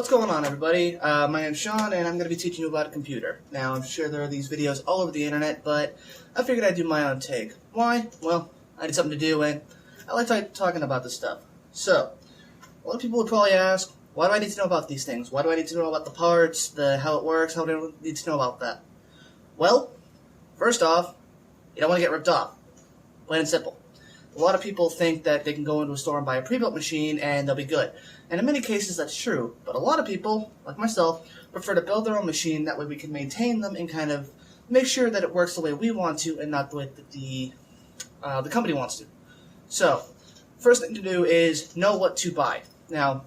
What's going on, everybody? My name's Sean, and I'm going to be teaching you about a computer. Now, I'm sure there are these videos all over the internet, but I figured I'd do my own take. Why? Well, I need something to do, and I like talking about this stuff. So, a lot of people would probably ask, why do I need to know about these things? Why do I need to know about the parts, how it works, how do I need to know about that? Well, first off, you don't want to get ripped off. Plain and simple. A lot of people think that they can go into a store and buy a pre-built machine and they'll be good. And in many cases that's true, but a lot of people, like myself, prefer to build their own machine. That way we can maintain them and kind of make sure that it works the way we want to and not the way that the company wants to. So, first thing to do is know what to buy. Now,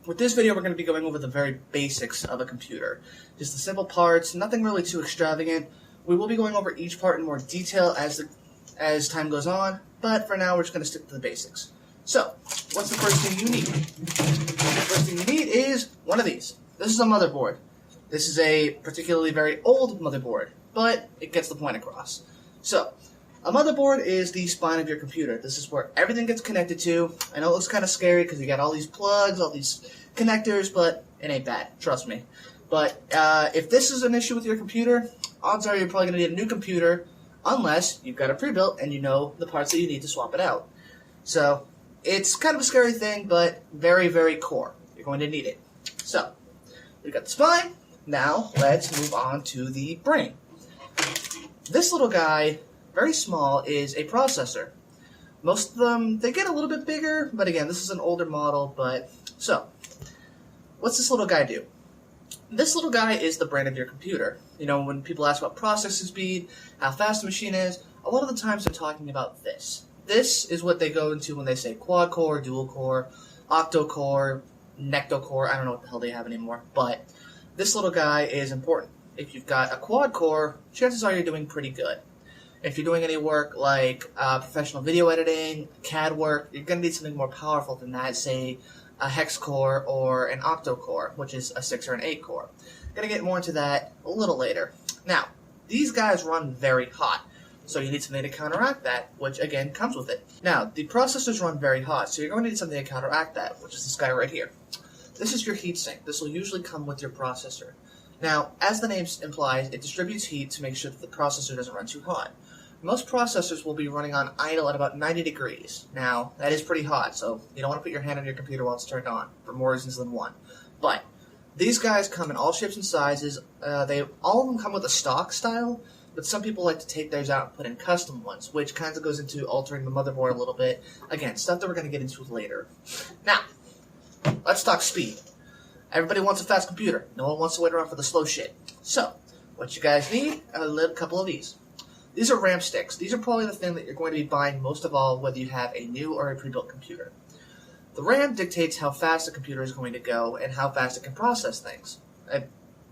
with this video we're going to be going over the very basics of a computer. Just the simple parts, nothing really too extravagant. We will be going over each part in more detail as time goes on, but for now we're just going to stick to the basics. So, what's the first thing you need? The first thing you need is one of these. This is a motherboard. This is a particularly very old motherboard, but it gets the point across. So, a motherboard is the spine of your computer. This is where everything gets connected to. I know it looks kind of scary because you got all these plugs, all these connectors, but it ain't bad, trust me. But if this is an issue with your computer, odds are you're probably going to need a new computer, unless you've got it pre-built and you know the parts that you need to swap it out. So, it's kind of a scary thing, but very, very core. You're going to need it. So, we've got the spine. Now, let's move on to the brain. This little guy, very small, is a processor. Most of them, they get a little bit bigger, but again, this is an older model, but... So, what's this little guy do? This little guy is the brain of your computer. You know, when people ask about processing speed, how fast the machine is, a lot of the times they're talking about this. This is what they go into when they say quad-core, dual-core, octo-core, necto-core, I don't know what the hell they have anymore, but this little guy is important. If you've got a quad-core, chances are you're doing pretty good. If you're doing any work like professional video editing, CAD work, you're going to need something more powerful than that, say a hex core or an octo-core, which is a 6 or an 8 core. Going to get more into that a little later. Now, these guys run very hot. So you need something to counteract that, which again comes with it. Now, the processors run very hot, so you're going to need something to counteract that, which is this guy right here. This is your heatsink. This will usually come with your processor. Now, as the name implies, it distributes heat to make sure that the processor doesn't run too hot. Most processors will be running on idle at about 90 degrees. Now, that is pretty hot, so you don't want to put your hand on your computer while it's turned on, for more reasons than one. But these guys come in all shapes and sizes. All of them come with a stock style, but some people like to take theirs out and put in custom ones, which kind of goes into altering the motherboard a little bit. Again, stuff that we're going to get into later. Now, let's talk speed. Everybody wants a fast computer. No one wants to wait around for the slow shit. So, what you guys need, a couple of these. These are RAM sticks. These are probably the thing that you're going to be buying most of all, whether you have a new or a pre-built computer. The RAM dictates how fast the computer is going to go and how fast it can process things. It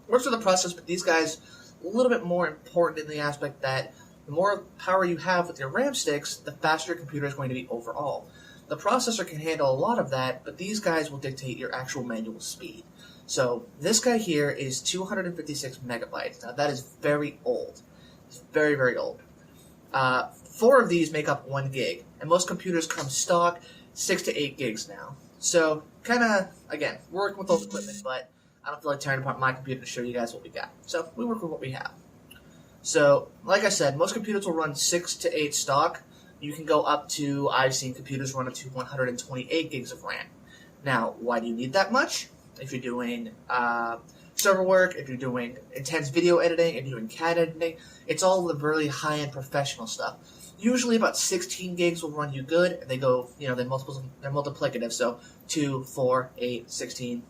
works with the process, but these guys a little bit more important in the aspect that the more power you have with your RAM sticks, the faster your computer is going to be overall. The processor can handle a lot of that, but these guys will dictate your actual manual speed. So this guy here is 256 megabytes. Now that is very old. It's very, very old. 4 of these make up 1 gig, and most computers come stock 6 to 8 gigs now. So kind of, again, we're working with old equipment, but I don't feel like tearing apart my computer to show you guys what we got. So, we work with what we have. So, like I said, most computers will run 6 to 8 stock. You can go up to, I've seen computers run up to 128 gigs of RAM. Now, why do you need that much? If you're doing server work, if you're doing intense video editing, if you're doing CAD editing, it's all the really high-end professional stuff. Usually about 16 gigs will run you good, and they go, they're multiplicative, so 2, 4, 8, 16.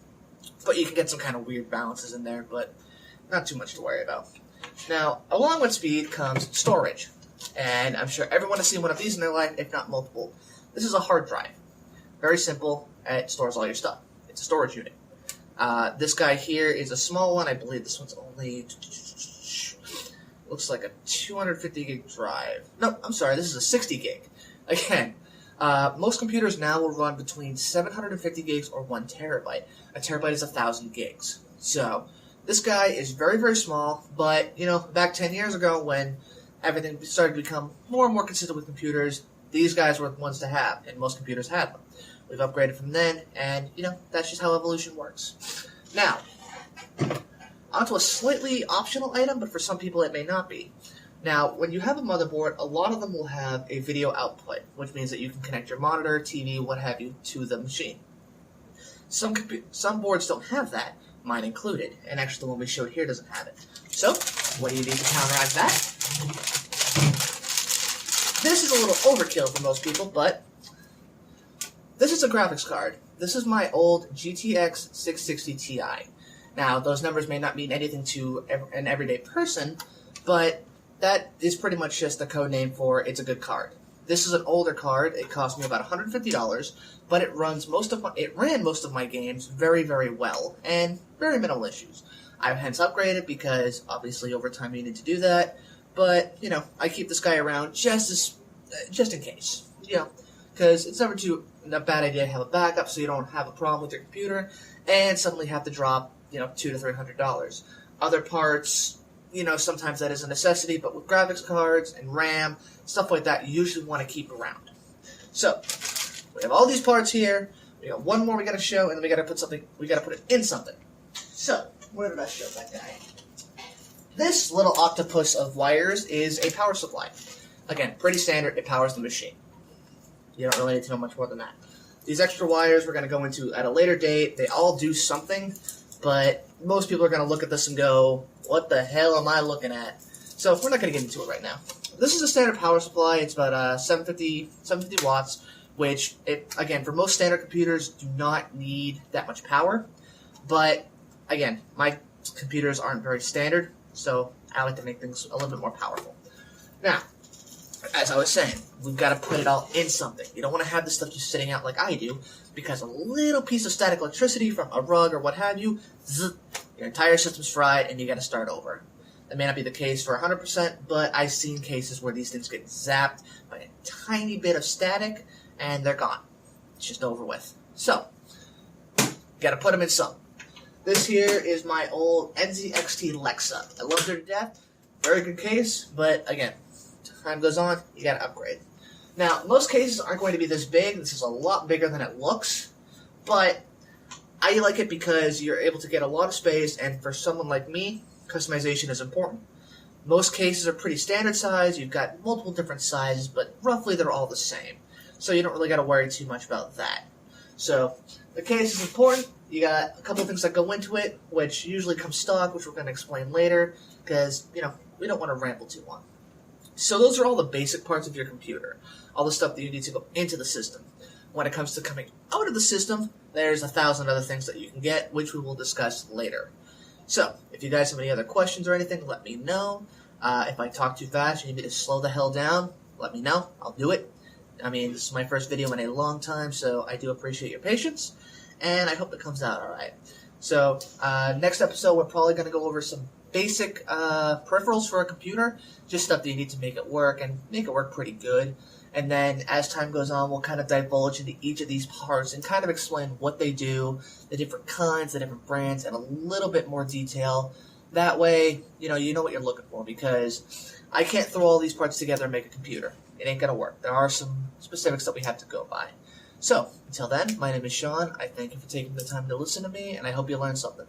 But you can get some kind of weird balances in there, but not too much to worry about. Now, along with speed comes storage. And I'm sure everyone has seen one of these in their life, if not multiple. This is a hard drive. Very simple. It stores all your stuff. It's a storage unit. This guy here is a small one. I believe this one's only... looks like a 250 gig drive. No, I'm sorry. This is a 60 gig. Again, most computers now will run between 750 gigs or 1 terabyte. A terabyte is 1,000 gigs. So, this guy is very, very small, but, back 10 years ago when everything started to become more and more consistent with computers, these guys were the ones to have, and most computers had them. We've upgraded from then, and, that's just how evolution works. Now, onto a slightly optional item, but for some people it may not be. Now, when you have a motherboard, a lot of them will have a video output, which means that you can connect your monitor, TV, what have you, to the machine. Some boards don't have that, mine included, and actually the one we showed here doesn't have it. So, what do you need to counteract that? This is a little overkill for most people, but this is a graphics card. This is my old GTX 660 Ti. Now, those numbers may not mean anything to an everyday person, but that is pretty much just the code name for it's a good card. This is an older card. It cost me about $150, but it ran most of my games very, very well and very minimal issues. I've hence upgraded because obviously over time you need to do that. But you know, I keep this guy around just in case. You know, because it's never a bad idea to have a backup so you don't have a problem with your computer and suddenly have to drop $200 to $300. Other parts, sometimes that is a necessity, but with graphics cards and RAM, stuff like that, you usually want to keep around. So, we have all these parts here. We got one more we got to show, and then we got to put it in something. So, where did I show that guy? This little octopus of wires is a power supply. Again, pretty standard. It powers the machine. You don't really need to know much more than that. These extra wires we're going to go into at a later date. They all do something, but most people are going to look at this and go, what the hell am I looking at? So we're not going to get into it right now. This is a standard power supply. It's about 750 watts, which, again, for most standard computers, do not need that much power. But, again, my computers aren't very standard, so I like to make things a little bit more powerful. Now, as I was saying, we've got to put it all in something. You don't want to have this stuff just sitting out like I do, because a little piece of static electricity from a rug or what have you, your entire system's fried and you got to start over. That may not be the case for 100%, but I've seen cases where these things get zapped by a tiny bit of static and they're gone. It's just over with. So, got to put them in some. This here is my old NZXT Lexa. I loved her to death. Very good case, but again, time goes on, you gotta upgrade. Now, most cases aren't going to be this big. This is a lot bigger than it looks, but I like it because you're able to get a lot of space, and for someone like me, customization is important. Most cases are pretty standard size. You've got multiple different sizes, but roughly they're all the same. So you don't really got to worry too much about that. So the case is important. You got a couple of things that go into it, which usually come stock, which we're going to explain later, because, we don't want to ramble too long. So those are all the basic parts of your computer, all the stuff that you need to go into the system. When it comes to coming out of the system, there's 1,000 other things that you can get, which we will discuss later. So, if you guys have any other questions or anything, let me know. If I talk too fast and you need me to slow the hell down, let me know. I'll do it. I mean, this is my first video in a long time, so I do appreciate your patience, and I hope it comes out alright. So, next episode, we're probably going to go over some basic peripherals for a computer, just stuff that you need to make it work, and make it work pretty good. And then, as time goes on, we'll kind of divulge into each of these parts and kind of explain what they do, the different kinds, the different brands, and a little bit more detail. That way, you know what you're looking for, because I can't throw all these parts together and make a computer. It ain't gonna work. There are some specifics that we have to go by. So, until then, my name is Sean. I thank you for taking the time to listen to me, and I hope you learned something.